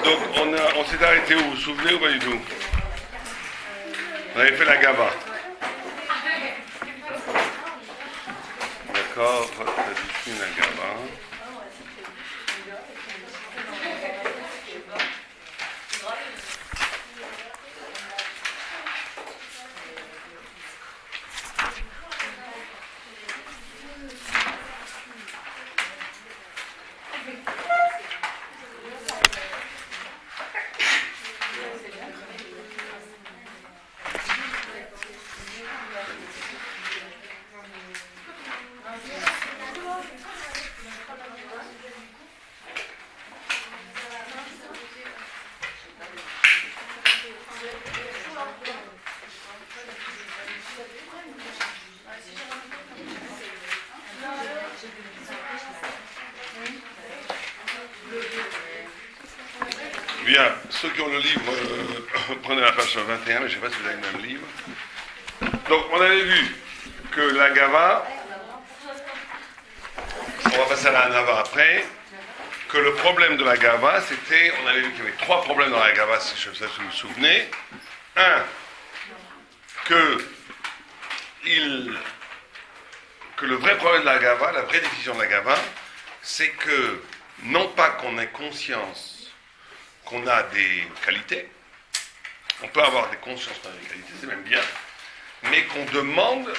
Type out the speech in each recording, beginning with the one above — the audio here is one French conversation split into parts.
Donc on s'est arrêté où? Vous vous souvenez ou pas du tout? On avait fait la Gava. D'accord, traduction la Gava. Bien, ceux qui ont le livre, prenez la page 21, mais je ne sais pas si vous avez le même livre. Donc, on avait vu que la Gava, on va passer à la Nava après, que le problème de la Gava, c'était, on avait vu qu'il y avait 3 problèmes dans la Gava, si je sais si vous vous souvenez. Un, que le vrai problème de la Gava, la vraie définition de la Gava, c'est que, non pas qu'on ait conscience qu'on a des qualités, on peut avoir des consciences qu'on a des qualités, c'est même bien, mais qu'on demande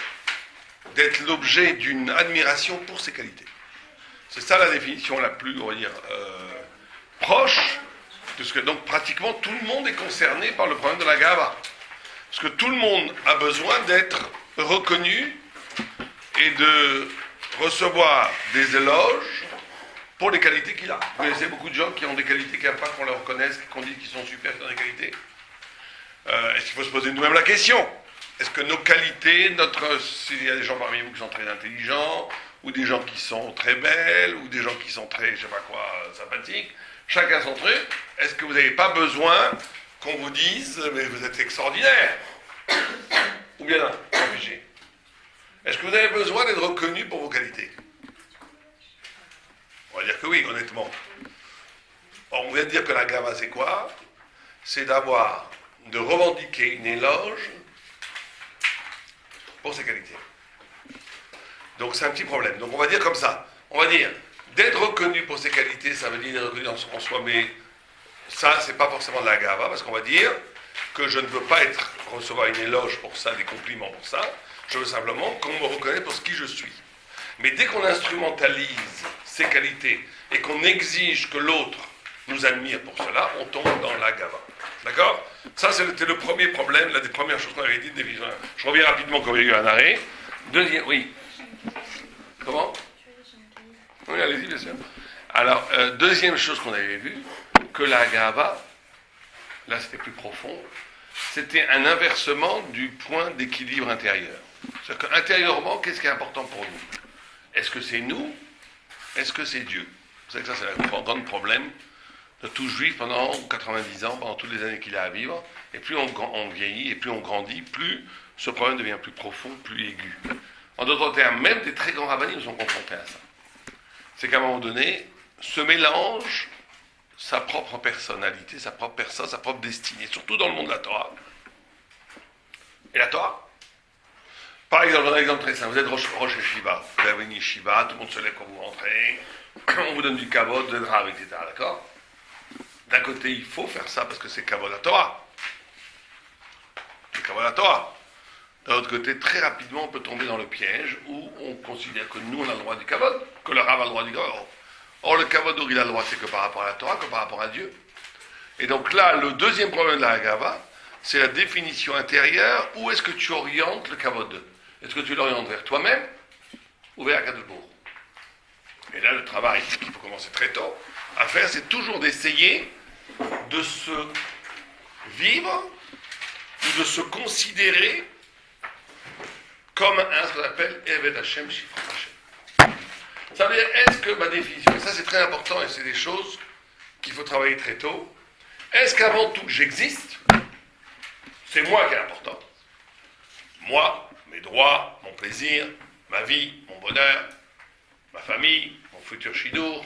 d'être l'objet d'une admiration pour ces qualités. C'est ça la définition la plus, on va dire, proche, de ce que, donc pratiquement tout le monde est concerné par le problème de la Gava. Parce que tout le monde a besoin d'être reconnu et de recevoir des éloges pour les qualités qu'il a. Vous connaissez beaucoup de gens qui ont des qualités qui n'aiment pas qu'on leur reconnaisse, qu'on dit qu'ils sont super, qu'ils ont des qualités. Est-ce qu'il faut se poser nous-mêmes la question? Est-ce que nos qualités, s'il y a des gens parmi vous qui sont très intelligents, ou des gens qui sont très belles, ou des gens qui sont très, je sais pas quoi, sympathiques, chacun son truc, est-ce que vous n'avez pas besoin qu'on vous dise, mais vous êtes extraordinaire? Ou bien non, réfléchissez. Est-ce que vous avez besoin d'être reconnu pour vos qualités? On va dire que oui, honnêtement. Or, on vient de dire que la Gava, c'est quoi? C'est de revendiquer une éloge pour ses qualités. Donc, c'est un petit problème. Donc, on va dire comme ça. On va dire, d'être reconnu pour ses qualités, ça veut dire d'être reconnu en soi, mais ça, c'est pas forcément de la Gava, parce qu'on va dire que je ne veux pas recevoir une éloge pour ça, des compliments pour ça. Je veux simplement qu'on me reconnaisse pour ce qui je suis. Mais dès qu'on instrumentalise ces qualités et qu'on exige que l'autre nous admire pour cela, on tombe dans la Gava. D'accord? Ça, c'était le premier problème, l'une des premières choses qu'on avait dit. Je reviens rapidement quand il y a eu un arrêt. Deuxième, oui. Comment? Oui, allez-y, bien sûr. Alors, deuxième chose qu'on avait vue, que la Gava, là c'était plus profond, c'était un inversement du point d'équilibre intérieur. C'est-à-dire qu'intérieurement, qu'est-ce qui est important pour nous? Est-ce que c'est nous? Est-ce que c'est Dieu? Vous savez que ça, c'est le grand problème de tout juif pendant 90 ans, pendant toutes les années qu'il a à vivre. Et plus on vieillit et plus on grandit, plus ce problème devient plus profond, plus aigu. En d'autres termes, même des très grands rabbinim sont confrontés à ça. C'est qu'à un moment donné, se mélange sa propre personnalité, sa propre personne, sa propre destinée, surtout dans le monde de la Torah. Et la Torah? Par exemple, un exemple très simple, vous êtes Rosh Yeshiva, vous avez une Yeshiva, tout le monde se lève quand vous rentrez, on vous donne du kavod, de drap, etc., d'accord? D'un côté, il faut faire ça parce que c'est kavod la Torah. C'est kavod la Torah. D'un autre côté, très rapidement, on peut tomber dans le piège où on considère que nous, on a le droit du kavod, que le Rav a le droit du kavod. Or, le kavod, où il a le droit, c'est que par rapport à la Torah, que par rapport à Dieu. Et donc là, le deuxième problème de la Gava, c'est la définition intérieure. Où est-ce que tu orientes le kavod? Est-ce que tu l'orientes vers toi-même ou vers Akadosh Baruch Hu? Et là, le travail qu'il faut commencer très tôt à faire, c'est toujours d'essayer de se vivre ou de se considérer comme ce qu'on appelle Eved Hashem, Shifrat Hashem. Ça veut dire, est-ce que ma définition, et ça c'est très important et c'est des choses qu'il faut travailler très tôt, est-ce qu'avant tout que j'existe, c'est moi qui est important? Moi, mes droits, mon plaisir, ma vie, mon bonheur, ma famille, mon futur chidour,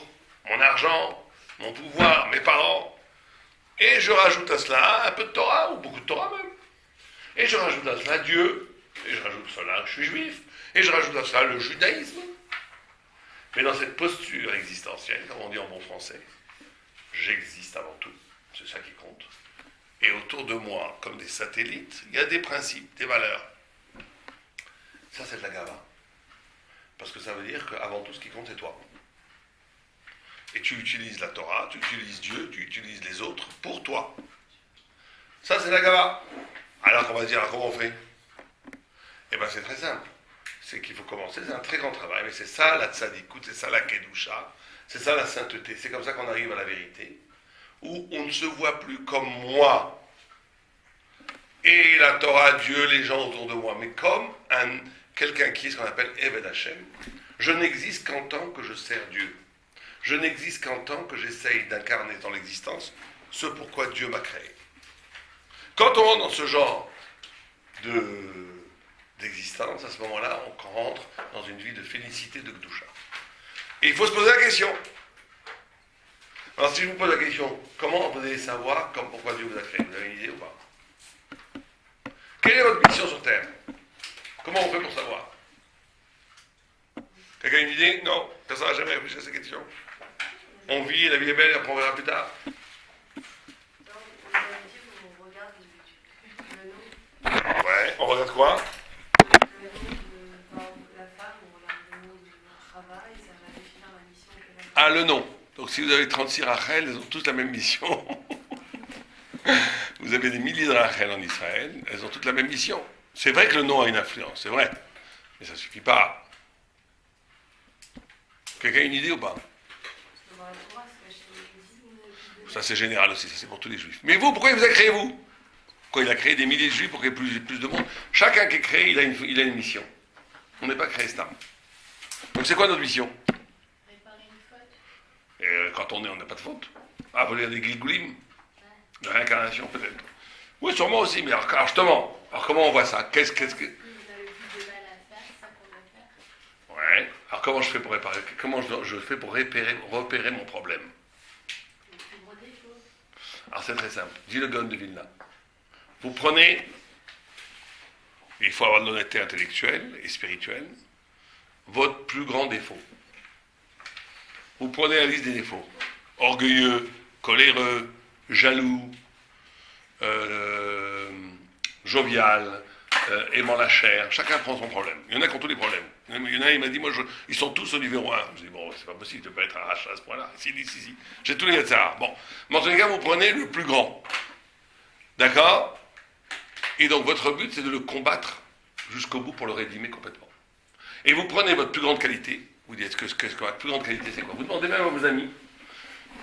mon argent, mon pouvoir, mes parents, Et je rajoute à cela un peu de Torah, ou beaucoup de Torah même. Et je rajoute à cela Dieu. Et je rajoute à cela que je suis juif. Et je rajoute à cela le judaïsme. Mais dans cette posture existentielle, comme on dit en bon français, j'existe avant tout. C'est ça qui compte. Et autour de moi, comme des satellites, il y a des principes, des valeurs. Ça, c'est de la gava. Parce que ça veut dire qu'avant tout, ce qui compte, c'est toi. Et tu utilises la Torah, tu utilises Dieu, tu utilises les autres pour toi. Ça, c'est la gava. Alors qu'on va dire, comment on fait? Eh bien, c'est très simple. C'est qu'il faut commencer, c'est un très grand travail, mais c'est ça la tzadikout, c'est ça la kedusha, c'est ça la sainteté, c'est comme ça qu'on arrive à la vérité, où on ne se voit plus comme moi, et la Torah, Dieu, les gens autour de moi, mais comme quelqu'un qui est ce qu'on appelle Eved Hashem. Je n'existe qu'en tant que je sers Dieu. Je n'existe qu'en tant que j'essaye d'incarner dans l'existence ce pourquoi Dieu m'a créé. Quand on rentre dans ce genre d'existence, à ce moment-là, on rentre dans une vie de félicité, de Gdusha. Et il faut se poser la question. Alors si je vous pose la question, comment vous allez savoir pourquoi Dieu vous a créé? Vous avez une idée ou pas? Quelle est votre mission sur Terre? Comment on fait pour savoir? Quelqu'un a une idée? Non? Personne n'a jamais réfléchi à ces questions. On vit, la vie est belle, et après on verra plus tard. Ouais, on regarde quoi? Ah, le nom. Donc si vous avez 36 Rachel, elles ont tous la même mission. Vous avez des milliers de Rachel en Israël, elles ont toutes la même mission. C'est vrai que le nom a une influence, c'est vrai. Mais ça ne suffit pas. Quelqu'un a une idée ou pas? Ça c'est général aussi, ça c'est pour tous les juifs. Mais vous, pourquoi il vous a créé vous? Pourquoi il a créé des milliers de juifs pour qu'il y ait plus de monde? Chacun qui est créé, il a une mission. On n'est pas créé stam. Donc c'est quoi notre mission? Réparer une faute. Et quand on n'a pas de faute. Ah, vous voulez dire des gligoulim? De réincarnation peut-être. Oui, sûrement aussi, mais alors justement, alors comment on voit ça? Qu'est-ce que... Vous avez plus de mal à faire, c'est ça qu'on doit faire. Ouais. Alors comment je fais pour réparer? Comment je fais pour repérer mon problème? Le plus gros défaut. Alors c'est très simple. Dit le Gaon de Vilna. Vous prenez, il faut avoir de l'honnêteté intellectuelle et spirituelle, votre plus grand défaut. Vous prenez la liste des défauts. Orgueilleux, coléreux, jaloux, jovial, aimant la chair. Chacun prend son problème. Il y en a qui ont tous les problèmes. Il y en a, il m'a dit, moi, ils sont tous au numéro 1. Je dis, bon, c'est pas possible de ne pas être arraché à ce point-là. Si. J'ai tous les etc. Bon. Mais en tous les cas, vous prenez le plus grand. D'accord? Et donc, votre but, c'est de le combattre jusqu'au bout pour le rédimer complètement. Et vous prenez votre plus grande qualité. Vous dites, qu'est-ce que votre plus grande qualité, c'est quoi? Vous demandez même à vos amis.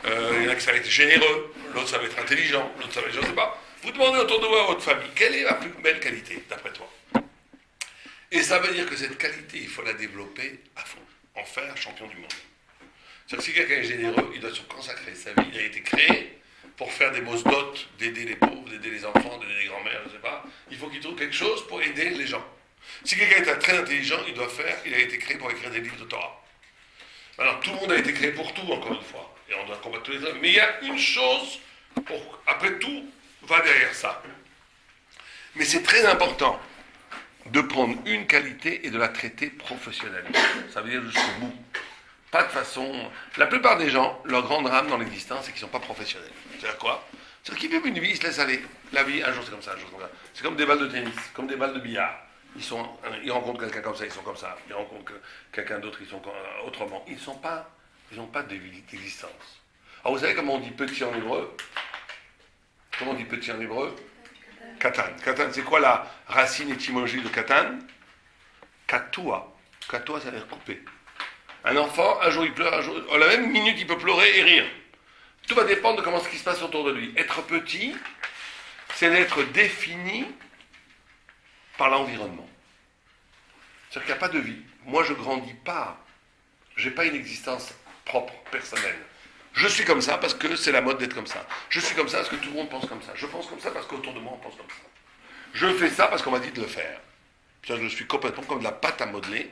Il y en a qui ça va être généreux, l'autre ça va être intelligent, l'autre ça va être, je ne sais pas. Vous demandez autour de vous à votre famille, quelle est la plus belle qualité, d'après toi? Et ça veut dire que cette qualité, il faut la développer à fond, en faire champion du monde. C'est-à-dire que si quelqu'un est généreux, il doit se consacrer sa vie. Il a été créé pour faire des bosses dots, d'aider les pauvres, d'aider les enfants, d'aider les grands-mères, je ne sais pas. Il faut qu'il trouve quelque chose pour aider les gens. Si quelqu'un est très intelligent, il a été créé pour écrire des livres de Torah. Alors tout le monde a été créé pour tout, encore une fois. Et on doit combattre tous les hommes. Mais il y a une chose, après tout, va derrière ça. Mais c'est très important de prendre une qualité et de la traiter professionnellement. Ça veut dire jusqu'au bout. Pas de façon... La plupart des gens, leur grande rame dans l'existence, c'est qu'ils ne sont pas professionnels. C'est-à-dire quoi? C'est-à-dire qu'ils vivent une vie, ils se laissent aller. La vie, un jour c'est comme ça, un jour c'est comme ça. C'est comme des balles de tennis, comme des balles de billard. Ils rencontrent quelqu'un comme ça, ils sont comme ça. Ils rencontrent quelqu'un d'autre, ils sont autrement. Ils n'ont pas d'existence. Alors vous savez comment on dit petit en hébreu? Comment on dit petit en hébreu? Katan. Katan, c'est quoi la racine étymologique de katan? Katua. Katua, ça veut dire couper. Un enfant, un jour il pleure, un jour... À la même minute, il peut pleurer et rire. Tout va dépendre de comment ce qui se passe autour de lui. Être petit, c'est d'être défini par l'environnement. C'est-à-dire qu'il n'y a pas de vie. Moi, je ne grandis pas. Je n'ai pas une existence propre, personnelle. Je suis comme ça parce que c'est la mode d'être comme ça. Je suis comme ça parce que tout le monde pense comme ça. Je pense comme ça parce qu'autour de moi, on pense comme ça. Je fais ça parce qu'on m'a dit de le faire. Je suis complètement comme de la pâte à modeler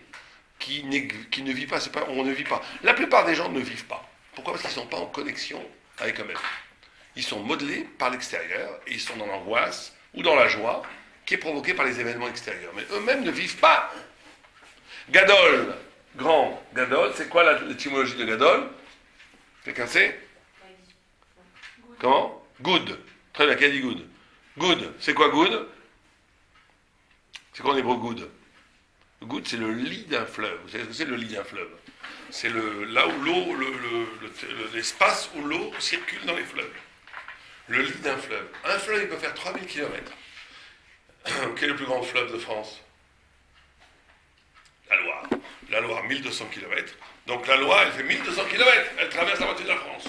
qui ne vit pas. On ne vit pas. La plupart des gens ne vivent pas. Pourquoi? Parce qu'ils ne sont pas en connexion avec eux-mêmes. ils sont modelés par l'extérieur et ils sont dans l'angoisse ou dans la joie qui est provoquée par les événements extérieurs. Mais eux-mêmes ne vivent pas. Gadol, grand. Gadol, c'est quoi l'étymologie de Gadol? Quelqu'un sait? Comment? Good. Très bien, qui a dit good? Good, c'est quoi good? C'est quoi en hébreu good? Good, c'est le lit d'un fleuve. Vous savez ce que c'est le lit d'un fleuve? C'est là où l'eau, l'espace où l'eau circule dans les fleuves. Le lit d'un fleuve. Un fleuve, il peut faire 3000 km. Quel est le plus grand fleuve de France? La Loire. La Loire, 1200 km. Donc la Loire, elle fait 1200 km. Elle traverse la moitié de la France.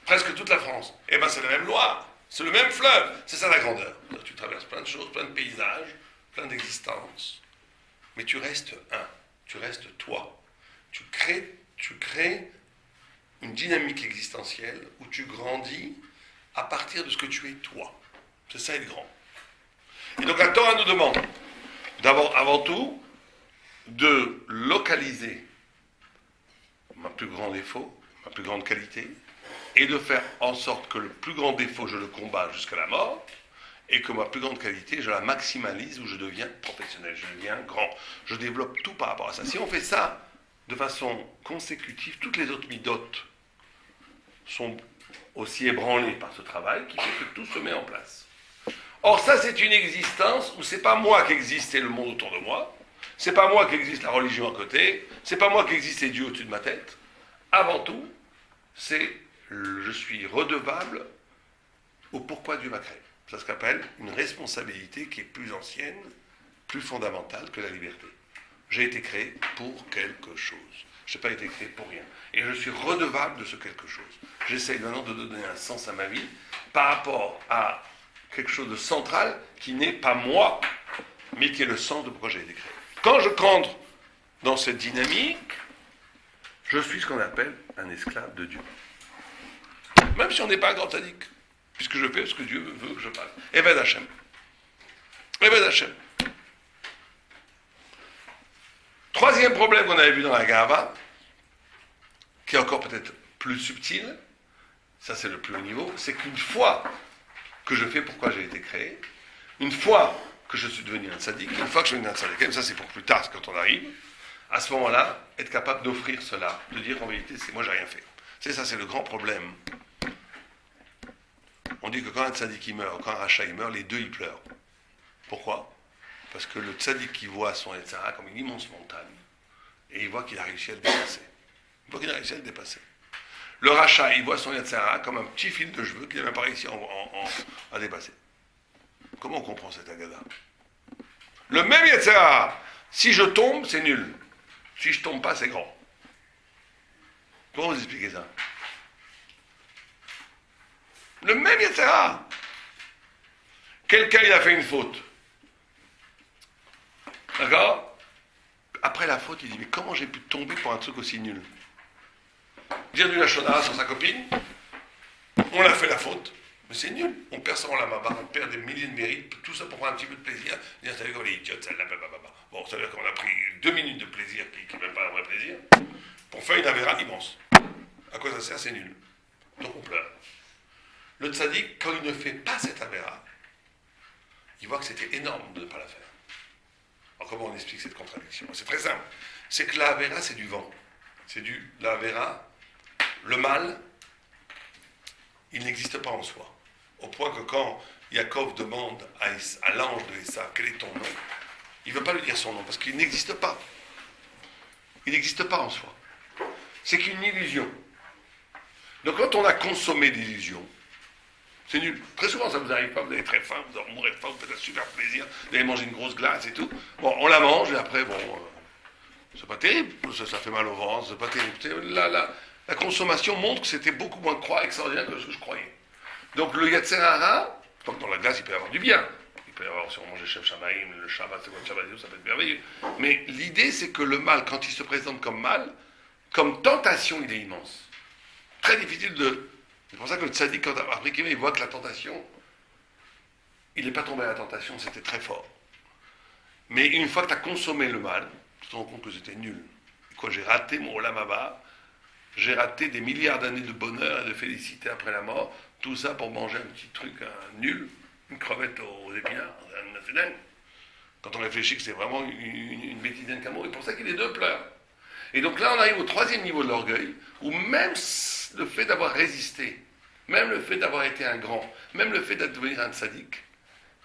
Presque toute la France. Eh bien, c'est la même Loire. C'est le même fleuve. C'est ça la grandeur. Tu traverses plein de choses, plein de paysages, plein d'existences. Mais tu restes un. Tu restes toi. Tu crées une dynamique existentielle où tu grandis à partir de ce que tu es toi. C'est ça être grand. Et donc la Torah nous demande, d'abord, avant tout, de localiser ma plus grand défaut, ma plus grande qualité, et de faire en sorte que le plus grand défaut, je le combats jusqu'à la mort, et que ma plus grande qualité, je la maximalise ou je deviens professionnel, je deviens grand. Je développe tout par rapport à ça. Si on fait ça de façon consécutive, toutes les autres midotes sont aussi ébranlées par ce travail qui fait que tout se met en place. Or ça, c'est une existence où c'est pas moi qui existe et le monde autour de moi, c'est pas moi qui existe la religion à côté, c'est pas moi qui existe et Dieu au-dessus de ma tête. Avant tout, je suis redevable au pourquoi Dieu m'a créé. C'est ce qu'on appelle une responsabilité qui est plus ancienne, plus fondamentale que la liberté. J'ai été créé pour quelque chose. Je n'ai pas été créé pour rien. Et je suis redevable de ce quelque chose. J'essaye maintenant de donner un sens à ma vie par rapport à quelque chose de central qui n'est pas moi, mais qui est le sens de pourquoi j'ai été créé. Quand je rentre dans cette dynamique, je suis ce qu'on appelle un esclave de Dieu. Même si on n'est pas un grand sadique, puisque je fais ce que Dieu veut que je fasse. Eved Hashem. Eved Hashem. Troisième problème qu'on avait vu dans la Gava, qui est encore peut-être plus subtil, ça c'est le plus haut niveau, c'est qu'une fois que je fais pourquoi j'ai été créé, une fois que je suis devenu un tzaddik, une fois que je suis devenu un tzaddik, ça c'est pour plus tard, quand on arrive, à ce moment-là, être capable d'offrir cela, de dire en vérité, c'est moi j'ai rien fait. C'est ça, c'est le grand problème. On dit que quand un tzaddik il meurt, quand un rachat il meurt, les deux ils pleurent. Pourquoi? Parce que le tzaddik qui voit son Yetzirah comme une immense montagne, et il voit qu'il a réussi à le dépasser. Il voit qu'il a réussi à le dépasser. Le rachat, il voit son Yetzirah comme un petit fil de cheveux qu'il n'a même pas réussi à dépasser. Comment on comprend cette agada? Le même Yetzirah, si je tombe, c'est nul. Si je tombe pas, c'est grand. Comment vous expliquez ça? Le même Yetzirah. Quelqu'un, il a fait une faute. D'accord? Après la faute, il dit, mais comment j'ai pu tomber pour un truc aussi nul? Dire du lachonara sur sa copine, on a fait la faute, mais c'est nul. On perd ça en la mabar, on perd des milliers de mérites, tout ça pour prendre un petit peu de plaisir. Dire, ça veut dire qu'on est idiote, celle-là, blablabla. Bon, ça veut dire qu'on a pris 2 minutes de plaisir, qui n'est même pas un vrai plaisir, pour faire une avéra immense. À quoi ça sert? C'est nul. Donc on pleure. Le tzaddik, quand il ne fait pas cette avéra, il voit que c'était énorme de ne pas la faire. Alors comment on explique cette contradiction? C'est très simple. C'est que la avéra, c'est du vent. La avéra, le mal, il n'existe pas en soi. Au point que quand Yaakov demande à l'ange de Essa, quel est ton nom? Il ne veut pas lui dire son nom, parce qu'il n'existe pas. Il n'existe pas en soi. C'est qu'une illusion. Donc quand on a consommé l'illusion, c'est nul. Très souvent, ça vous arrive pas, vous avez très faim, vous en mourrez de faim, vous faites un super plaisir, vous allez manger une grosse glace et tout. Bon, on la mange, et après, c'est pas terrible, ça fait mal au ventre, c'est pas terrible. La consommation montre que c'était beaucoup moins extraordinaire que ce que je croyais. Donc le Yetzirah, donc dans la glace, il peut y avoir du bien. Il peut y avoir, si on mange le chef Shamaïm, le Shabbat, c'est quoi le Shabbat, ça peut être merveilleux. Mais l'idée, c'est que le mal, quand il se présente comme mal, comme tentation, il est immense. Très difficile de... C'est pour ça que le tzaddik, quand après il voit que la tentation, il n'est pas tombé à la tentation, c'était très fort. Mais une fois que tu as consommé le mal, tu te rends compte que c'était nul. Quoi, j'ai raté mon olam haba, j'ai raté des milliards d'années de bonheur et de félicité après la mort, tout ça pour manger un petit truc nul, une crevette aux épinards, c'est dingue. Quand on réfléchit que c'est vraiment une bêtise d'un camo, et pour ça que les deux pleurent. Et donc là, on arrive au troisième niveau de l'orgueil, où même le fait d'avoir résisté, même le fait d'avoir été un grand, même le fait d'être devenu un sadique,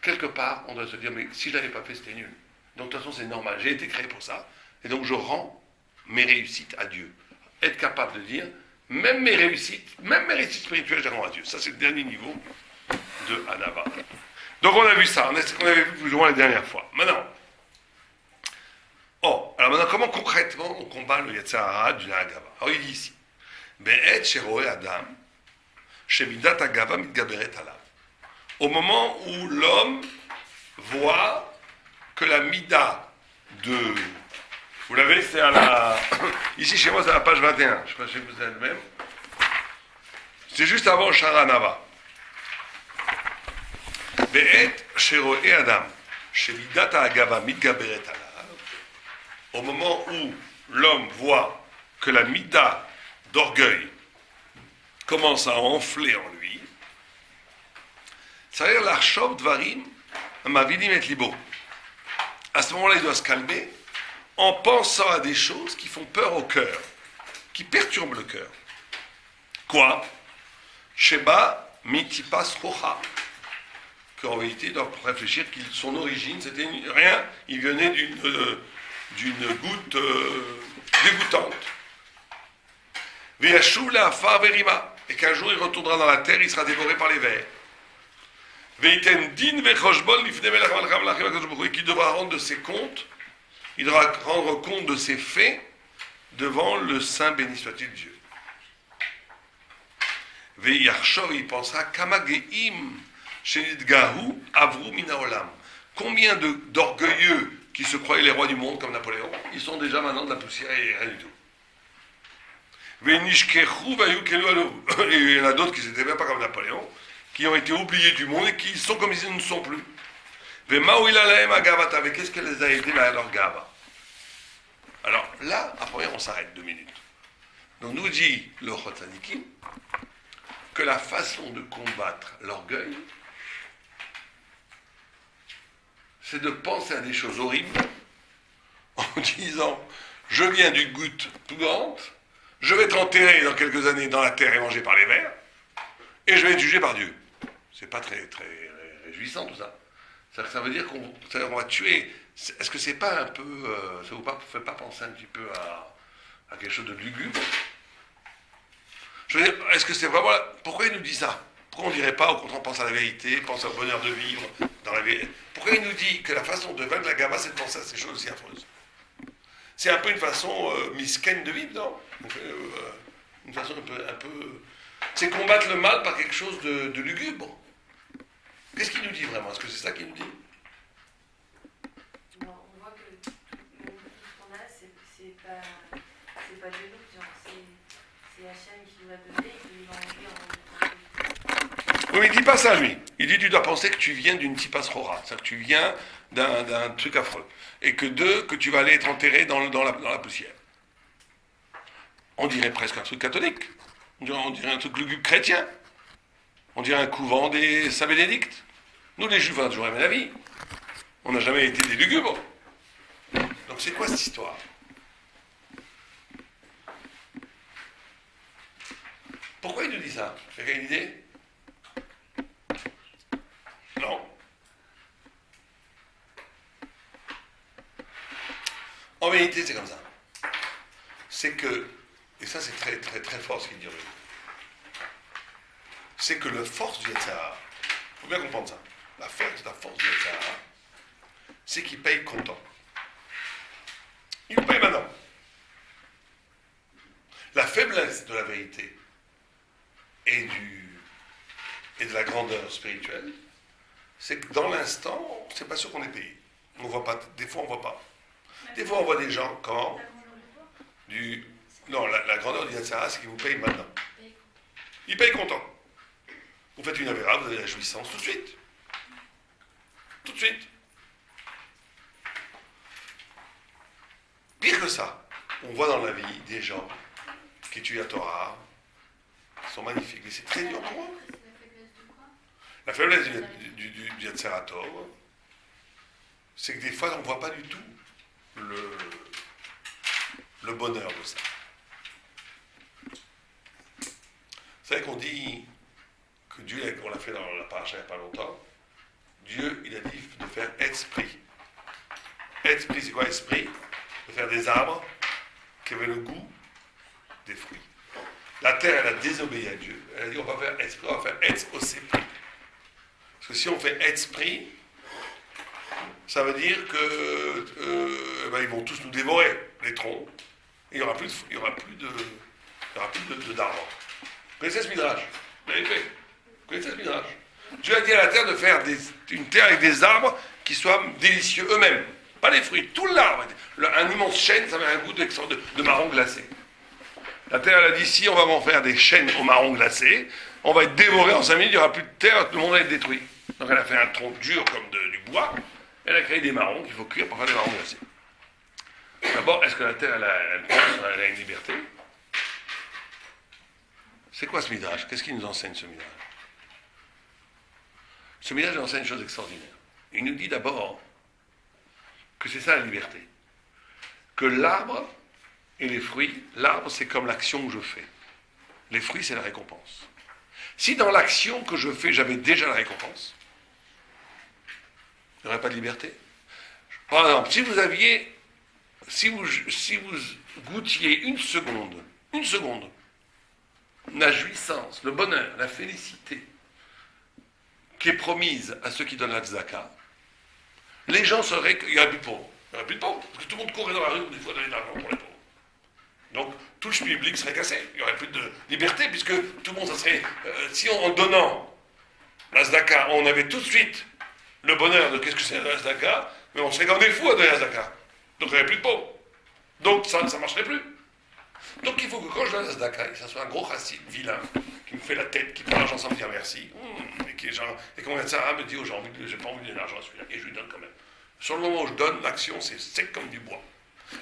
quelque part, on doit se dire, mais si je ne l'avais pas fait, c'était nul. Donc de toute façon, c'est normal, j'ai été créé pour ça, et donc je rends mes réussites à Dieu. Être capable de dire, même mes réussites spirituelles, je les rends à Dieu. Ça, c'est le dernier niveau de Anava. Donc on a vu ça, on avait vu plus ou moins la dernière fois. Maintenant, alors maintenant, comment concrètement on combat le Yetzirah du Agava? Alors il dit ici, Be'et sheroe Adam, shemidat Agava mitgaberet alav. Au moment où l'homme voit que la mida de... Vous l'avez, c'est à la... Ici, chez moi, c'est à la page 21. Je ne sais pas si vous êtes le même. C'est juste avant Sharanava. Be'et sheroe Adam, shemidat Agava mitgaberet alav. Au moment où l'homme voit que la mida d'orgueil commence à enfler en lui, ça veut dire l'archov dvarim mavidim et libo. À ce moment-là, il doit se calmer en pensant à des choses qui font peur au cœur, qui perturbent le cœur. Quoi? Sheba mitipas rocha. Qu'en réalité, il doit réfléchir que son origine, c'était rien, il venait d'une goutte dégoûtante. Ve'yashuv le'afar ve'rima. Et qu'un jour, il retournera dans la terre, il sera dévoré par les vers. Et qu'il devra rendre de ses comptes, il devra rendre compte de ses faits devant le Saint béni soit-il Dieu. Il pensera combien d'orgueilleux qui se croyaient les rois du monde comme Napoléon, ils sont déjà maintenant de la poussière et rien du tout. Et il y en a d'autres qui n'étaient même pas comme Napoléon, qui ont été oubliés du monde et qui sont comme ils ne sont plus. Qu'est-ce qu'elle les a aidés à leur gava? Alors là, après, on s'arrête 2 minutes. Donc nous dit le Chotzadikim que la façon de combattre l'orgueil, c'est de penser à des choses horribles en disant je viens d'une goutte tout grande, je vais être enterré dans quelques années dans la terre et mangé par les vers, et je vais être jugé par Dieu. C'est pas très, très réjouissant tout ça. Ça veut dire qu'on va tuer. Est-ce que c'est pas un peu. Ça vous fait pas penser un petit peu à quelque chose de lugubre? Je veux dire, est-ce que c'est vraiment. Pourquoi il nous dit ça? Pourquoi on ne dirait pas, au contraire, pense à la vérité, pense au bonheur de vivre dans la vérité? Pourquoi il nous dit que la façon de vaincre la gava, c'est de penser à ces choses aussi affreuses? C'est un peu une façon misquenne de vivre, non? Une façon un peu. C'est combattre le mal par quelque chose de lugubre. Qu'est-ce qu'il nous dit vraiment? Est-ce que c'est ça qu'il nous dit? On voit que tout ce qu'on a, c'est pas de nous, c'est Hachem qui nous l'a donné et qui nous l'a enlevé en... Oui, mais il dit pas ça, lui. Il dit tu dois penser que tu viens d'une tipas rora, c'est-à-dire que tu viens d'un truc affreux. Et que tu vas aller être enterré dans la poussière. On dirait presque un truc catholique. On dirait un truc lugubre chrétien. On dirait un couvent des Saint-Bénédicte. Nous, les Juifs, on a toujours aimé la vie. On n'a jamais été des lugubres. Donc c'est quoi cette histoire? Pourquoi il nous dit ça? Quelqu'un a une idée? Non. En vérité, c'est comme ça. C'est que, et ça c'est très très très fort ce qu'il dit, c'est que la force du Yetzirah, il faut bien comprendre ça, la force du Yetzirah, c'est qu'il paye comptant. Il paye maintenant. La faiblesse de la vérité et de la grandeur spirituelle, c'est que dans l'instant, c'est pas sûr qu'on est payé. On voit pas, des fois on voit pas. Des fois on voit des gens quand non, la grandeur du Yetzirah, c'est qu'il vous paye maintenant. Il paye comptant. Vous faites une avéra, vous avez la jouissance tout de suite. Tout de suite. Pire que ça, on voit dans la vie des gens qui étudient la Torah, qui sont magnifiques. Mais c'est très dur pour eux. C'est la faiblesse de quoi? La faiblesse du Yetzer Tov, c'est que des fois, on ne voit pas du tout le bonheur de ça. Vous savez qu'on dit que Dieu, on l'a fait dans la paracha il n'y a pas longtemps, Dieu, il a dit de faire esprit. Esprit, c'est quoi esprit? De faire des arbres qui avaient le goût des fruits. La terre, elle a désobéi à Dieu. Elle a dit on va faire esprit, on va faire etz aussi. Parce que si on fait esprit, ça veut dire que ils vont tous nous dévorer les troncs. Et il n'y aura plus d'arbres. Vous connaissez ce midrash? Vous l'avez fait? Vous connaissez ce midrash? Dieu a dit à la terre de faire une terre avec des arbres qui soient délicieux eux-mêmes. Pas les fruits, tout l'arbre. Un immense chêne, ça avait un goût de marron glacé. La terre, elle a dit, si on va en faire des chênes au marron glacé, on va être dévoré en 5 minutes, il n'y aura plus de terre, tout le monde va être détruit. Donc elle a fait un tronc dur comme du bois, elle a créé des marrons qu'il faut cuire pour faire des marrons glacés. D'abord, est-ce que la terre, elle a une liberté? C'est quoi ce midrash? Qu'est-ce qu'il nous enseigne, ce midrash? Ce midrash nous enseigne une chose extraordinaire. Il nous dit d'abord que c'est ça la liberté. Que l'arbre et les fruits, l'arbre c'est comme l'action que je fais. Les fruits c'est la récompense. Si dans l'action que je fais j'avais déjà la récompense, il n'y aurait pas de liberté. Par exemple, si vous goûtiez une seconde, la jouissance, le bonheur, la félicité qui est promise à ceux qui donnent la tzedaka, les gens sauraient qu'il n'y aurait plus de pauvres. Il n'y aurait plus de pauvres, parce que tout le monde courait dans la rue des fois donner de l'argent pour les pauvres. Donc, tout le public serait cassé. Il n'y aurait plus de liberté, puisque tout le monde, ça serait... si en donnant la tzedaka, on avait tout de suite le bonheur de qu'est-ce que c'est la tzedaka, mais on serait comme des fous à donner la tzedaka. Donc, il n'y aurait plus de pauvres. Donc, ça ne marcherait plus. Donc, il faut que quand je donne la tzedaka, que ça soit un gros chassid, vilain, qui me fait la tête, qui prend l'argent sans me dire merci, et quand ça me dit, oh, j'ai pas envie de donner l'argent à celui-là, et je lui donne quand même. Sur le moment où je donne, l'action, c'est sec comme du bois.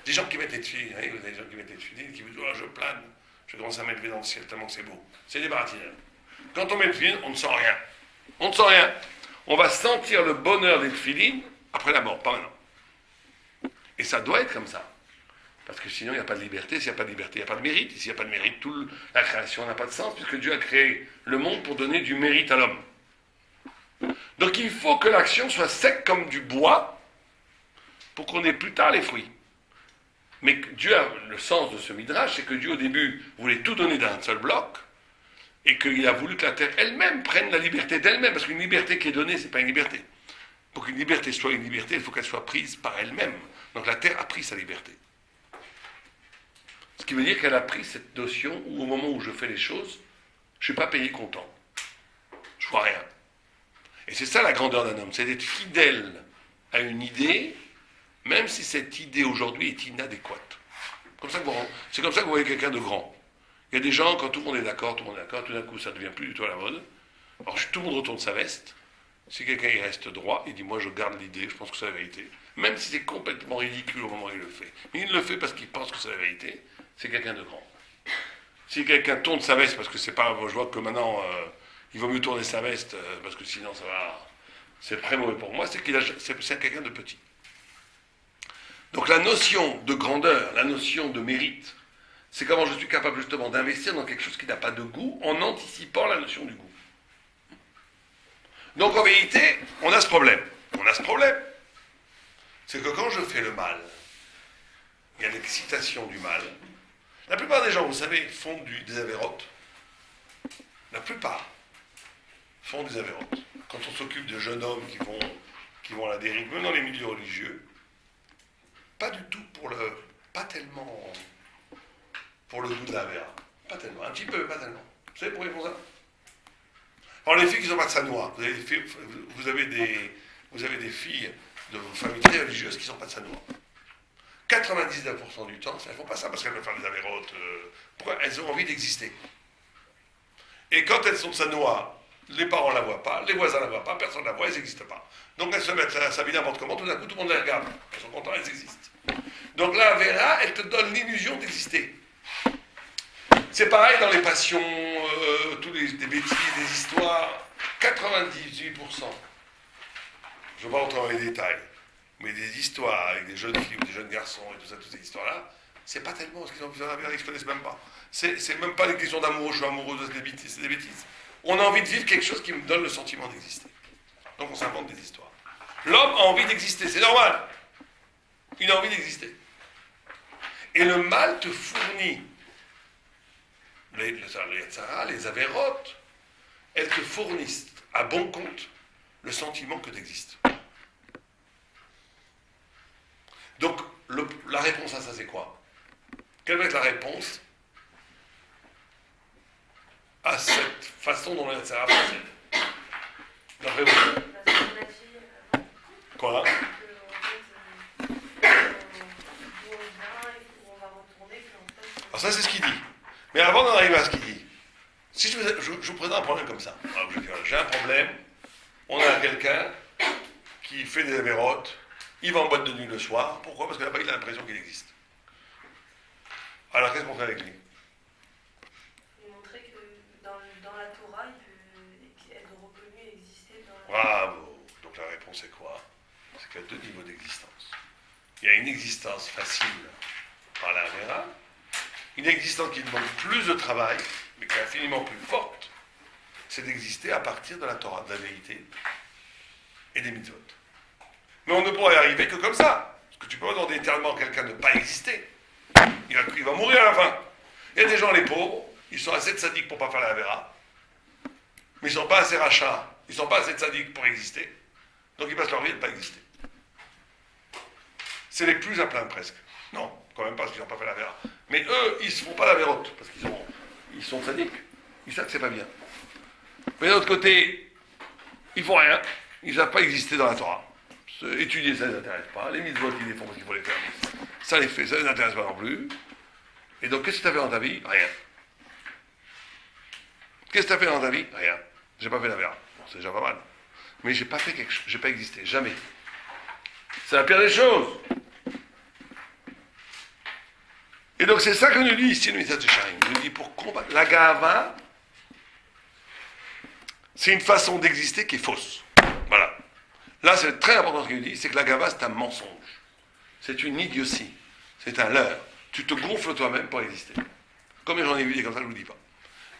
Des gens qui mettent les tefilines, vous avez des gens qui mettent les tefilines, qui vous disent, oh, je plane, je commence à mettre dans le ciel tellement que c'est beau. C'est des baratineurs. Quand on met les tefilines, on ne sent rien. On ne sent rien. On va sentir le bonheur des tefilines après la mort, pas maintenant. Et ça doit être comme ça. Parce que sinon, il n'y a pas de liberté. S'il n'y a pas de liberté, il n'y a pas de mérite. Et s'il n'y a pas de mérite, la création n'a pas de sens, puisque Dieu a créé le monde pour donner du mérite à l'homme. Donc il faut que l'action soit sec comme du bois pour qu'on ait plus tard les fruits. Mais Dieu a le sens de ce midrash, c'est que Dieu au début voulait tout donner d'un seul bloc et qu'il a voulu que la terre elle-même prenne la liberté d'elle-même, parce qu'une liberté qui est donnée, c'est pas une liberté. Pour qu'une liberté soit une liberté, il faut qu'elle soit prise par elle-même. Donc la terre a pris sa liberté. Ce qui veut dire qu'elle a pris cette notion où au moment où je fais les choses, je ne suis pas payé content. Je vois rien. Et c'est ça la grandeur d'un homme, c'est d'être fidèle à une idée, même si cette idée aujourd'hui est inadéquate. C'est comme ça que vous voyez quelqu'un de grand. Il y a des gens, quand tout le monde est d'accord, tout d'un coup ça ne devient plus du tout à la mode. Alors tout le monde retourne sa veste. Si quelqu'un il reste droit, il dit moi je garde l'idée, je pense que c'est la vérité. Même si c'est complètement ridicule au moment où il le fait. Mais il le fait parce qu'il pense que c'est la vérité, c'est quelqu'un de grand. Si quelqu'un tourne sa veste, parce que c'est pas, je vois que maintenant il vaut mieux tourner sa veste, parce que sinon ça va, c'est très mauvais pour moi, c'est quelqu'un de petit. Donc la notion de grandeur, la notion de mérite, c'est comment je suis capable justement d'investir dans quelque chose qui n'a pas de goût en anticipant la notion du goût. Donc en vérité, on a ce problème. C'est que quand je fais le mal, il y a l'excitation du mal. La plupart des gens, vous savez, font des avérotes. La plupart font des avérotes. Quand on s'occupe de jeunes hommes qui vont à la dérive, même dans les milieux religieux, pas du tout pas tellement pour le goût de la verre. Pas tellement, un petit peu, pas tellement. Vous savez pourquoi ils font ça? Alors les filles qui sont pas de Sanois, vous avez des filles de familles très religieuses qui ne sont pas de Sanois. 99% du temps, elles ne font pas ça parce qu'elles veulent faire des avérotes. Pourquoi? Elles ont envie d'exister. Et quand elles sont de Sanois, les parents ne la voient pas, les voisins ne la voient pas, personne ne la voit, elles n'existent pas. Donc elles se mettent à s'habiller n'importe comment, tout d'un coup tout le monde les regarde. Elles sont contentes, elles existent. Donc la Vera, elle te donne l'illusion d'exister. C'est pareil dans les passions, tous des bêtises, des histoires. 98%, je ne vais pas rentrer dans les détails, mais des histoires avec des jeunes filles ou des jeunes garçons et tout ça, toutes ces histoires-là, c'est pas tellement parce qu'ils ont besoin d'un verre, ils ne se connaissent même pas. C'est même pas une question d'amour, je suis amoureux, c'est des bêtises. On a envie de vivre quelque chose qui me donne le sentiment d'exister. Donc on s'invente des histoires. L'homme a envie d'exister, c'est normal. Il a envie d'exister. Et le mal te fournit les Yetzara, les avérotes, elles te fournissent à bon compte le sentiment que tu existes. Donc, la réponse à ça, c'est quoi? Quelle va être la réponse à cette façon dont le Yetzara procède? D'après vous? Quoi? Alors ça, c'est ce qu'il dit. Mais avant d'en arriver à ce qu'il dit, si je vous présente un problème comme ça, alors je dis, j'ai un problème, on a quelqu'un qui fait des avérotes, il va en boîte de nuit le soir, pourquoi? Parce que là-bas, il a l'impression qu'il existe. Alors qu'est-ce qu'on fait avec lui? Il montrait que dans la Torah, il peut être reconnu et exister dans la Bravo. Donc la réponse est quoi? C'est qu'il y a deux niveaux d'existence. Il y a une existence facile par la Vera, une existence qui demande plus de travail, mais qui est infiniment plus forte, c'est d'exister à partir de la Torah, de la vérité et des mitzvot. Mais on ne pourra y arriver que comme ça. Parce que tu peux pas demander éternellement à quelqu'un de ne pas exister. Il va mourir à la fin. Il y a des gens, les pauvres, ils sont assez tzaddik pour ne pas faire la Vera, mais ils ne sont pas assez rachats, ils ne sont pas assez tzaddik pour exister, donc ils passent leur vie à ne pas exister. C'est les plus à plaindre presque. Non, quand même pas parce qu'ils n'ont pas fait la Vera. Mais eux, ils ne se font pas la vérote, parce qu'ils sont tzaddik. Ils savent que c'est pas bien. Mais d'un autre côté, ils font rien. Ils ne savent pas exister dans la Torah. Étudier, ça ne les intéresse pas. Les mitzvot, ils les font parce qu'il faut les faire. Ça les fait, ça ne les intéresse pas non plus. Et donc, qu'est-ce que tu as fait dans ta vie? Rien. Qu'est-ce que tu as fait dans ta vie? Rien. J'ai pas fait la Vera. Bon, c'est déjà pas mal. Mais j'ai pas fait quelque chose. J'ai pas existé. Jamais. C'est la pire des choses. Et donc, c'est ça que nous dit ici le Mitzvah de Sharim. Il nous dit pour combattre la Gava, c'est une façon d'exister qui est fausse. Voilà. Là, c'est très important ce qu'il nous dit, c'est que la Gava, c'est un mensonge. C'est une idiotie. C'est un leurre. Tu te gonfles toi-même pour exister. Comme j'en ai vu des comme ça, je ne vous dis pas.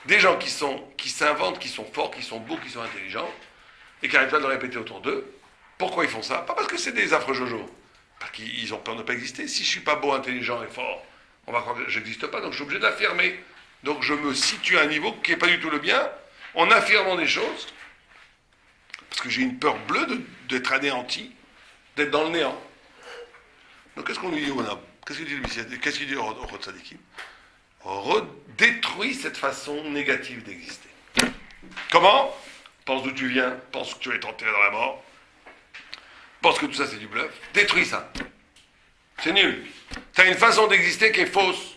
Des gens qui s'inventent, qui sont forts, qui sont beaux, qui sont intelligents, et qui arrêtent pas de le répéter autour d'eux. Pourquoi ils font ça? Pas parce que c'est des affreux jojo. Parce qu'ils ont peur de ne pas exister. Si je ne suis pas beau, intelligent et fort, on va croire que je n'existe pas, donc je suis obligé d'affirmer. Donc je me situe à un niveau qui n'est pas du tout le bien, en affirmant des choses, parce que j'ai une peur bleue d'être anéanti, d'être dans le néant. Donc qu'est-ce qu'on lui dit, qu'est-ce qu'il dit le Messie? Qu'est-ce qu'il dit au Rod Sadikim? Détruis cette façon négative d'exister. Comment? Pense d'où tu viens, pense que tu vas être enterré dans la mort, pense que tout ça c'est du bluff, détruis ça. C'est nul. Tu as une façon d'exister qui est fausse.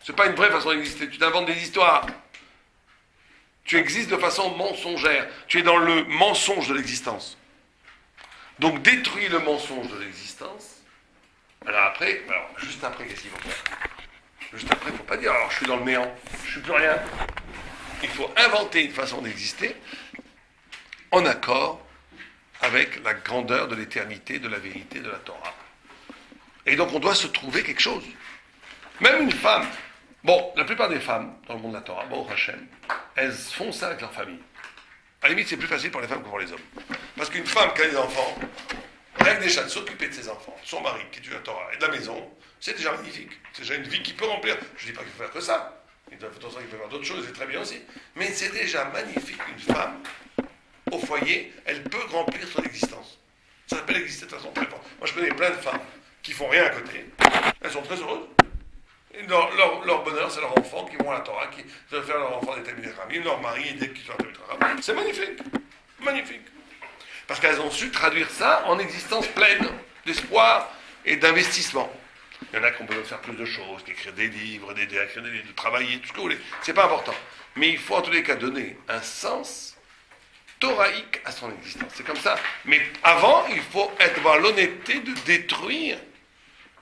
C'est pas une vraie façon d'exister, tu t'inventes des histoires. Tu existes de façon mensongère. Tu es dans le mensonge de l'existence. Donc détruis le mensonge de l'existence. Alors juste après, qu'est-ce qu'il faut faire? Juste après, il ne faut pas dire, alors je suis dans le néant, je ne suis plus rien. Il faut inventer une façon d'exister en accord avec la grandeur de l'éternité, de la vérité, de la Torah. Et donc on doit se trouver quelque chose. Même une femme, la plupart des femmes dans le monde de la Torah, Baruch Hashem, elles font ça avec leur famille. À la limite, c'est plus facile pour les femmes que pour les hommes. Parce qu'une femme qui a des enfants, rêve déjà de s'occuper de ses enfants, de son mari qui étudie la Torah et de la maison, c'est déjà magnifique. C'est déjà une vie qui peut remplir. Je ne dis pas qu'il faut faire que ça. Il faut faire d'autres choses, c'est très bien aussi. Mais c'est déjà magnifique. Une femme, au foyer, elle peut remplir son existence. Ça s'appelle exister de façon très forte. Moi, je connais plein de femmes qui font rien à côté. Elles sont très heureuses. Et leur bonheur, c'est leurs enfants qui vont à la Torah, qui veulent faire leur enfant des Talmidei Chachamim, leur mari et qui sont Talmidei Chachamim. C'est magnifique. Magnifique. Parce qu'elles ont su traduire ça en existence pleine d'espoir et d'investissement. Il y en a qui ont besoin de faire plus de choses, d'écrire des livres, de travailler, tout ce que vous voulez. C'est pas important. Mais il faut en tous les cas donner un sens thoraïque à son existence. C'est comme ça. Mais avant, il faut avoir l'honnêteté de détruire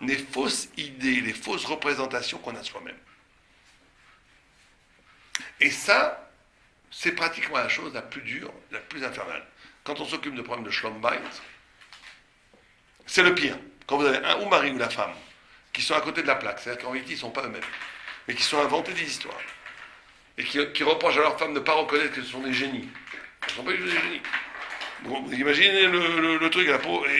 les fausses idées, les fausses représentations qu'on a soi-même. Et ça, c'est pratiquement la chose la plus dure, la plus infernale. Quand on s'occupe de problèmes de Shlom Bayit, c'est le pire. Quand vous avez un ou mari ou la femme qui sont à côté de la plaque, c'est-à-dire qu'en réalité, ils ne sont pas eux-mêmes, mais qui sont inventés des histoires, et qui reprochent à leur femme de ne pas reconnaître que ce sont des génies. Ce ne sont pas du tout des génies. Bon, vous imaginez le truc,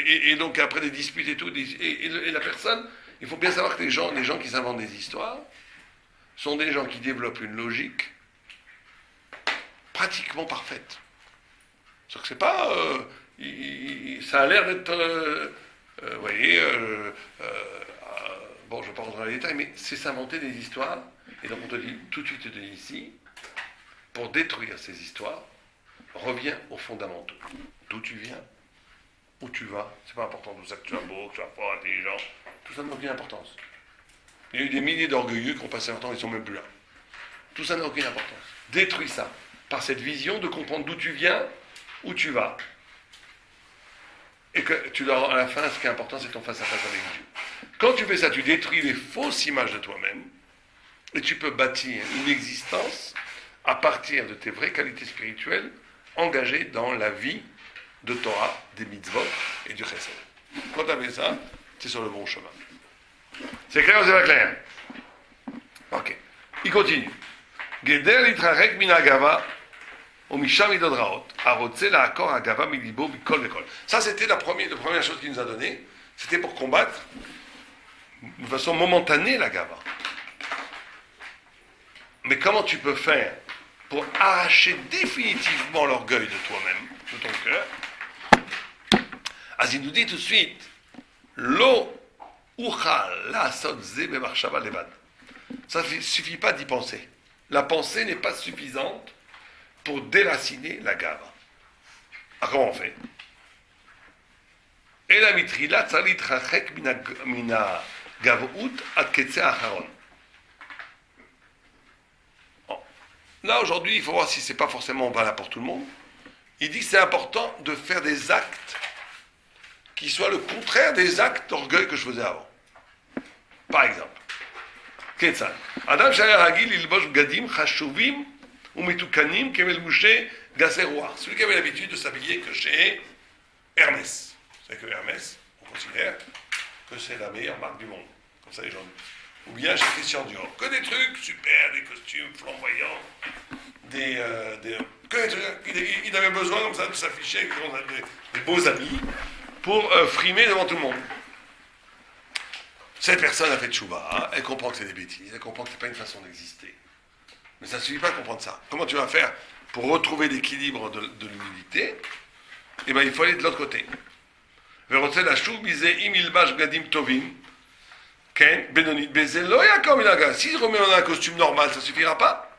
et donc après des disputes et tout, et la personne, il faut bien savoir que les gens qui s'inventent des histoires sont des gens qui développent une logique pratiquement parfaite. C'est-à-dire que c'est pas... ça a l'air d'être... vous voyez... bon, je ne vais pas rentrer dans les détails, mais c'est s'inventer des histoires. Et donc on te dit, tout de suite, te dit ici, pour détruire ces histoires, reviens aux fondamentaux. D'où tu viens, où tu vas, c'est pas important tout ça, que tu sois beau, que tu sois fort, intelligent, tout ça n'a aucune importance. Il y a eu des milliers d'orgueilleux qui ont passé un temps, ils ne sont même plus là. Tout ça n'a aucune importance. Détruis ça, par cette vision de comprendre d'où tu viens, où tu vas. Et que tu leur, à la fin, ce qui est important, c'est ton face-à-face avec Dieu. Quand tu fais ça, tu détruis les fausses images de toi-même, et tu peux bâtir une existence à partir de tes vraies qualités spirituelles, engagées dans la vie de Torah, des mitzvot et du chesed. Quand tu as fait ça, tu es sur le bon chemin. C'est clair ou c'est pas clair? Ok. Il continue. Geder litrarek min agava ou misham idodraot arotze laakor agava milibo mikol vekol. Ça, c'était la première chose qu'il nous a donnée. C'était pour combattre de façon momentanée la gava. Mais comment tu peux faire pour arracher définitivement l'orgueil de toi-même, de ton cœur? Il nous dit tout de suite, Lo uchal lasot ze bemachshava levad. Ça ne suffit pas d'y penser. La pensée n'est pas suffisante pour déraciner la gava. Alors comment on fait? Et la mitrila tzalit rachek mina gavout ad ketse acharon. Là, aujourd'hui, il faut voir si ce n'est pas forcément valable pour tout le monde. Il dit que c'est important de faire des actes qui soient le contraire des actes d'orgueil que je faisais avant. Par exemple, Ketzal. Adam shaya ragil ilbosh bgadim chashuvim umetukanim kemelmouché gaseroir. Celui qui avait l'habitude de s'habiller que chez Hermès. C'est que Hermès, on considère que c'est la meilleure marque du monde. Comme ça, les gens disent. Ou bien chez Christian Dior. Que des trucs super, des costumes flamboyants, que des trucs. Il avait besoin comme ça de s'afficher avec des beaux amis pour frimer devant tout le monde. Cette personne a fait tchouva, elle comprend que c'est des bêtises, elle comprend que ce n'est pas une façon d'exister. Mais ça ne suffit pas de comprendre ça. Comment tu vas faire pour retrouver l'équilibre de l'humilité? Eh bien, il faut aller de l'autre côté. S'il remet un costume normal, ça ne suffira pas.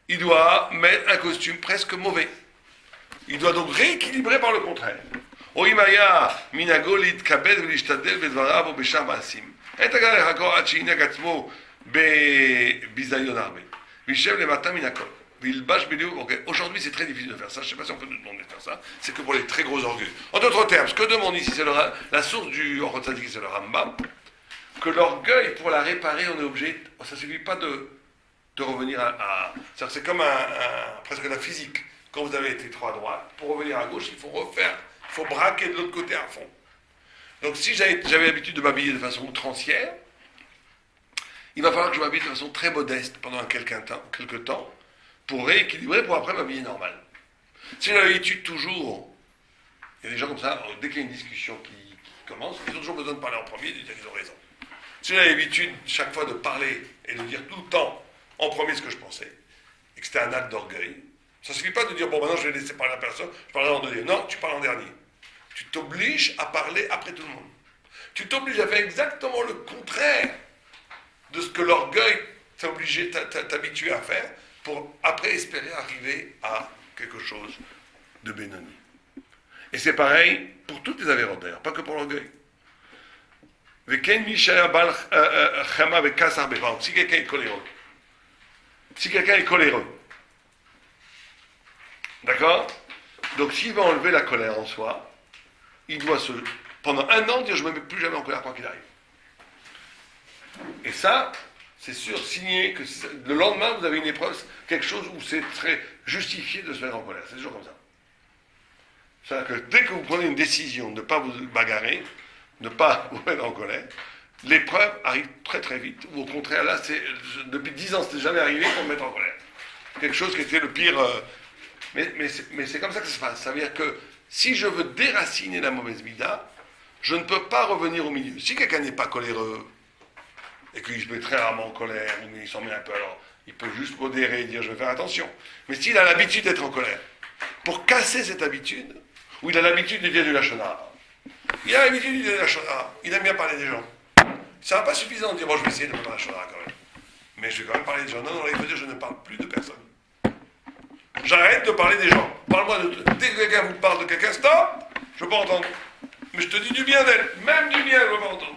Il doit mettre un costume presque mauvais. Il doit donc rééquilibrer par le contraire. Aujourd'hui, c'est très difficile de faire ça. Je ne sais pas si on peut nous demander de faire ça. C'est que pour les très gros orgueils. En d'autres termes, ce que demande ici, c'est la source du Orchot Tzaddik, c'est le Rambam, que l'orgueil, pour la réparer, on est obligé. Ça ne suffit pas de revenir à c'est comme presque la physique. Quand vous avez été trop à droite, pour revenir à gauche, il faut refaire. Il faut braquer de l'autre côté à fond. Donc, si j'avais l'habitude de m'habiller de façon outrancière, il va falloir que je m'habille de façon très modeste pendant quelque temps pour rééquilibrer, pour après m'habiller normal. Si j'ai l'habitude toujours, il y a des gens comme ça, dès qu'il y a une discussion qui commence, ils ont toujours besoin de parler en premier et de dire qu'ils ont raison. Si j'ai l'habitude chaque fois de parler et de dire tout le temps en premier ce que je pensais, et que c'était un acte d'orgueil, ça ne suffit pas de dire, bon, maintenant je vais laisser parler la personne, je parlerai en deuxième. Non, tu parles en dernier. Tu t'obliges à parler après tout le monde. Tu t'obliges à faire exactement le contraire de ce que l'orgueil t'a obligé, t'habitué à faire, pour après espérer arriver à quelque chose de bénoni. Et c'est pareil pour toutes les avérotes d'ailleurs, pas que pour l'orgueil. Si quelqu'un est coléreux, d'accord? Donc s'il va enlever la colère en soi, il doit pendant un an dire je ne me mets plus jamais en colère quoi qu'il arrive. Et ça, c'est sûr, signé que le lendemain, vous avez une épreuve, quelque chose où c'est très justifié de se mettre en colère. C'est toujours comme ça. C'est-à-dire que dès que vous prenez une décision de ne pas vous bagarrer, de ne pas vous mettre en colère, l'épreuve arrive très très vite. Ou au contraire, là, depuis 10 ans, c'était jamais arrivé qu'on me mette en colère. Quelque chose qui était le pire. Mais c'est comme ça que ça se passe. Ça veut dire que si je veux déraciner la mauvaise mida, je ne peux pas revenir au milieu. Si quelqu'un n'est pas coléreux, et qu'il se met très rarement en colère, ou il s'en met un peu, alors il peut juste modérer et dire je vais faire attention. Mais s'il a l'habitude d'être en colère, pour casser cette habitude, ou il a l'habitude de dire du lachonara, il a l'habitude de dire du lachonara, il aime bien parler des gens. Ça va pas suffisant de dire bon je vais essayer de me parler de lachonara quand même. Mais je vais quand même parler des gens. Non, il faut dire je ne parle plus de personne. J'arrête de parler des gens. Parle-moi de... Dès que quelqu'un vous parle de quelqu'un, stop, je veux pas entendre. Mais je te dis du bien d'elle, même du bien, je veux pas entendre.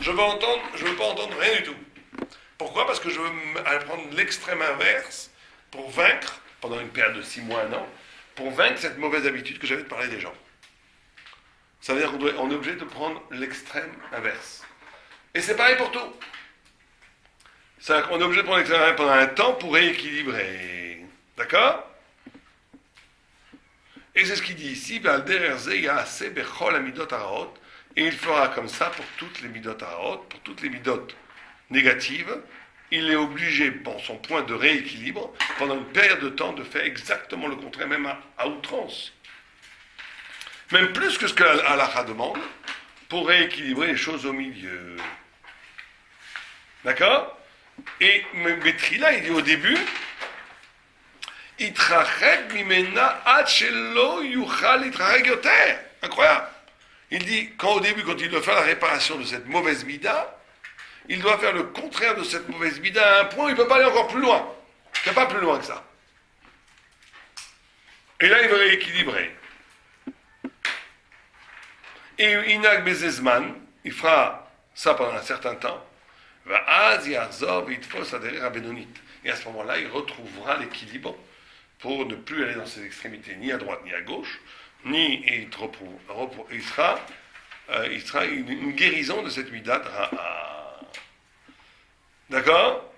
Je veux pas entendre rien du tout. Pourquoi? Parce que je veux prendre l'extrême inverse pour vaincre, pendant une période de 6 mois, 1 an, pour vaincre cette mauvaise habitude que j'avais de parler des gens. Ça veut dire qu'on est obligé de prendre l'extrême inverse. Et c'est pareil pour tout. C'est-à-dire qu'on est obligé de prendre l'extrême inverse pendant un temps pour rééquilibrer. D'accord? Et c'est ce qu'il dit ici, et il fera comme ça pour toutes les midot harot, pour toutes les midot négatives. Il est obligé, pour son point de rééquilibre, pendant une période de temps, de faire exactement le contraire, même à outrance. Même plus que ce que l'halakha demande, pour rééquilibrer les choses au milieu. D'accord? Et Betrila, il dit au début, incroyable. Il dit, au début, quand il doit faire la réparation de cette mauvaise mida, il doit faire le contraire de cette mauvaise mida à un point où il ne peut pas aller encore plus loin. Il ne peut pas plus loin que ça. Et là, il va rééquilibrer. Et Inag Bezezman, il fera ça pendant un certain temps. Et à ce moment-là, il retrouvera l'équilibre pour ne plus aller dans ses extrémités, ni à droite ni à gauche, il sera une guérison de cette midat ra'a. D'accord?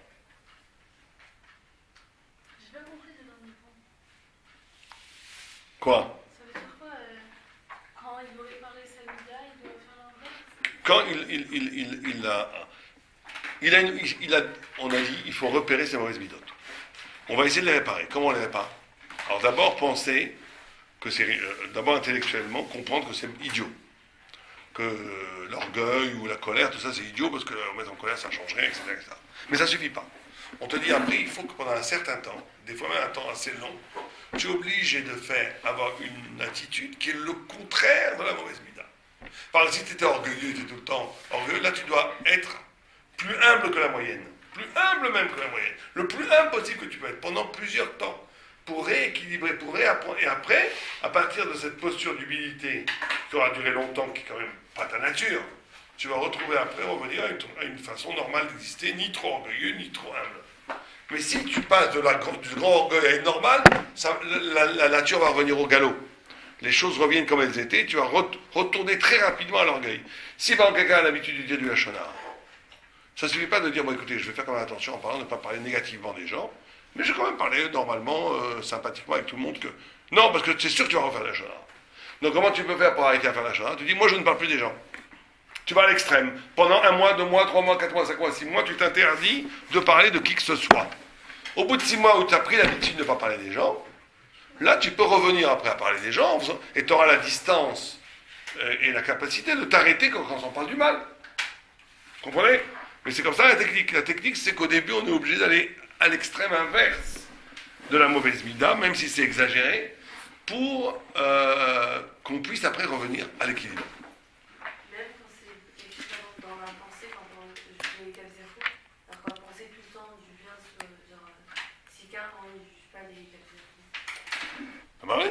J'ai pas compris ce dernier point. Quoi? Ça veut dire quoi quand il doit réparer sa mida, il doit faire l'inverse? Quand on a dit, il faut repérer ces mauvaises midotes. On va essayer de les réparer. Comment on les répare? Alors d'abord, penser que c'est, d'abord intellectuellement, comprendre que c'est idiot. Que l'orgueil ou la colère, tout ça c'est idiot, parce que mettre en colère ça ne change rien, etc., etc. Mais ça ne suffit pas. On te dit après, il faut que pendant un certain temps, des fois même un temps assez long, tu es obligé de avoir une attitude qui est le contraire de la mauvaise mida. Par exemple, si tu étais orgueilleux, tu étais tout le temps orgueilleux, là tu dois être plus humble que la moyenne. Plus humble même que la moyenne. Le plus humble possible que tu peux être pendant plusieurs temps. Pour rééquilibrer, pour réapprendre. Et après, à partir de cette posture d'humilité qui aura duré longtemps, qui est quand même pas ta nature, tu vas retrouver après, revenir à une façon normale d'exister, ni trop orgueilleux, ni trop humble. Mais si tu passes du grand orgueil à une normale, la nature va revenir au galop. Les choses reviennent comme elles étaient, tu vas retourner très rapidement à l'orgueil. Si par exemple quelqu'un a l'habitude de dire du hachonara, ça ne suffit pas de dire, bon écoutez, je vais faire quand même attention en parlant de ne pas parler négativement des gens, mais je vais quand même parler normalement, sympathiquement avec tout le monde que... Non, parce que c'est sûr que tu vas refaire la shana. Donc comment tu peux faire pour arrêter à faire la shana? Tu dis, moi je ne parle plus des gens. Tu vas à l'extrême. Pendant 1 mois, 2 mois, 3 mois, 4 mois, 5 mois, 6 mois, tu t'interdis de parler de qui que ce soit. Au bout de 6 mois où tu as pris l'habitude de ne pas parler des gens, là tu peux revenir après à parler des gens, et tu auras la distance et la capacité de t'arrêter quand on parle du mal. Vous comprenez? Mais c'est comme ça la technique. La technique, c'est qu'au début, on est obligé d'aller à l'extrême inverse de la mauvaise mida, même si c'est exagéré, pour qu'on puisse après revenir à l'équilibre. Même quand c'est évidemment dans la pensée, quand on fait les Kabzerfou, alors qu'on va penser tout le temps du bien sur genre si quelqu'un on ne juge pas les Kabzerfou. Ah bah oui.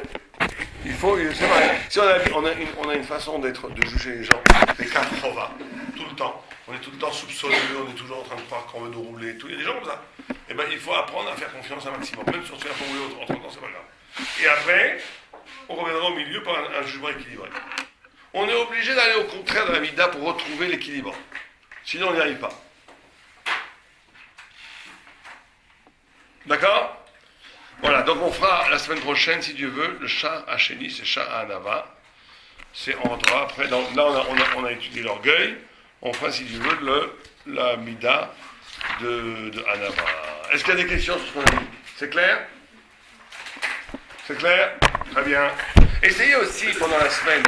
Il faut, c'est vrai. Si on a une façon de juger les gens, les katrova, tout le temps. On est tout le temps soupçonneux, on est toujours en train de croire qu'on veut nous rouler, tout. Il y a des gens comme ça. Eh bien, il faut apprendre à faire confiance un maximum. Même si on se fait un peu rouler en 30 ans, c'est pas grave. Et après, on reviendra au milieu par un jugement équilibré. On est obligé d'aller au contraire de la mida pour retrouver l'équilibre. Sinon, on n'y arrive pas. D'accord? Voilà, donc on fera la semaine prochaine, si Dieu veut, le chat à Chéni, c'est chat à Anava. C'est on rentrera après. Là, on a étudié l'orgueil. On fera, si Dieu veut, la mida de Anava. Est-ce qu'il y a des questions sur ce qu'on a dit? C'est clair? C'est clair? Très bien. Essayez aussi, pendant la semaine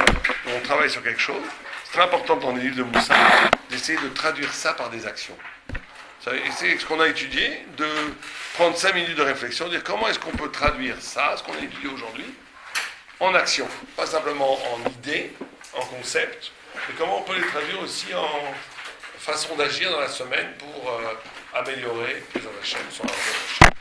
où on travaille sur quelque chose, c'est très important dans les livres de Moussa, d'essayer de traduire ça par des actions. C'est ce qu'on a étudié, de prendre 5 minutes de réflexion, de dire comment est-ce qu'on peut traduire ça, ce qu'on a étudié aujourd'hui, en action. Pas simplement en idée, en concept, mais comment on peut les traduire aussi en façon d'agir dans la semaine pour améliorer son Hachem.